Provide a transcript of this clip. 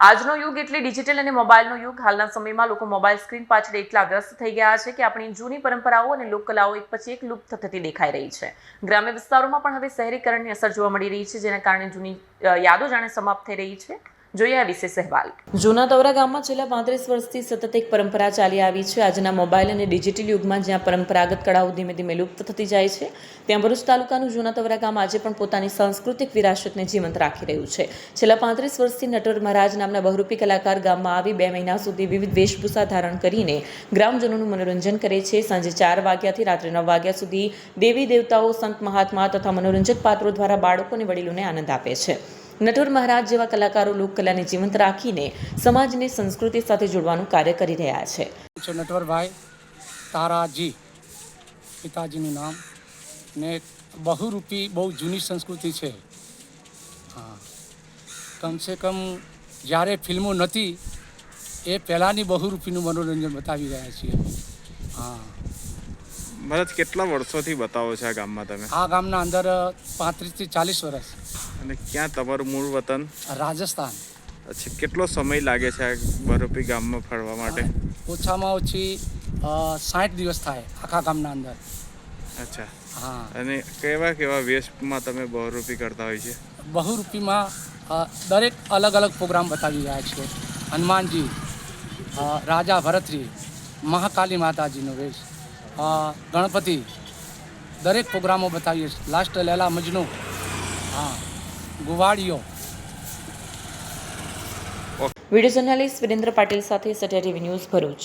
આજનો યુગ એટલે ડિજિટલ અને મોબાઈલનો યુગ. હાલના સમયમાં લોકો મોબાઈલ સ્ક્રીન પાછળ એટલા વ્યસ્ત થઈ ગયા છે કે આપણી જૂની પરંપરાઓ અને લોકકલાઓ એક પછી એક લુપ્ત થતી દેખાઈ રહી છે. ગ્રામ્ય વિસ્તારોમાં પણ હવે શહેરીકરણની અસર જોવા મળી રહી છે, જેના કારણે જૂની યાદો જાણે સમાપ્ત થઈ રહી છે. જોઈએ આ વિશેષ અહેવાલ. જૂના દૌરા ગામમાં છેલ્લા 35 વર્ષથી સતત એક પરંપરા ચાલી આવી છે. આજના મોબાઈલ અને ડિજિટલ યુગમાં જ્યાં પરંપરાગત કળાઓ ધીમે ધીમે લુપ્ત થતી જાય છે, ત્યાં ભરૂચ તાલુકાનું જૂના દૌરા ગામ આજે પણ પોતાની સાંસ્કૃતિક વિરાસતને જીવંત રાખી રહ્યું છે. છેલ્લા 35 વર્ષથી નટવર મહારાજ નામના બહુરૂપી કલાકાર ગામમાં આવી 2 મહિના સુધી વિવિધ વેશભૂષા ધારણ કરીને ગ્રામજનોનું મનોરંજન કરે છે. સાંજે 4 વાગ્યાથી રાત્રે 9 વાગ્યા સુધી દેવી દેવતાઓ, સંત મહાત્મા તથા મનોરંજક પાત્રો દ્વારા બાળકો અને વડીલોને આનંદ આપે છે. નટવર મહારાજ જેવા કલાકારો લોકકલાને જીવંત રાખીને સમાજને સંસ્કૃતિ સાથે જોડવાનું કાર્ય કરી રહ્યા છે. નટવરભાઈ તારાજી પિતાજીનું નામ ને બહુરૂપી બહુ જૂની સંસ્કૃતિ છે. હા, કમસે કમ જ્યારે ફિલ્મો નહોતી એ પહેલાંની બહુરૂપીનું મનોરંજન બતાવી રહ્યા છીએ. હા, મતલબ કેટલા વર્ષોથી બતાવો છો આ ગામમાં તમે? આ ગામના અંદર 35 થી 40 વર્ષ. અને ક્યાં તમારું મૂળ વતન? રાજસ્થાન. અચ્છા, કેટલો સમય લાગે છે આ બહુરૂપી ગામમાં ફરવા માટે? ઓછામાં ઓછી 60 દિવસ થાય આખા ગામના અંદર. અચ્છા. હા. અને કેવા કેવા વેશમાં તમે બહુરૂપી કરતા હોય છે? બહુરૂપીમાં દરેક અલગ અલગ પ્રોગ્રામ બતાવી રહ્યા છે. હનુમાનજી, રાજા ભરતરી, મહાકાલી માતાજીનો વેશ, ગણપતિ, દરેક પ્રોગ્રામો બતાવીએ છીએ. લાસ્ટ લેલા મજનુ, હા, ગુવાડીઓ. વિડીયો જર્નલિસ્ટ વિરેન્દ્ર પાટીલ સાથે સત્યા ટીવી ન્યૂઝ ભરૂચ.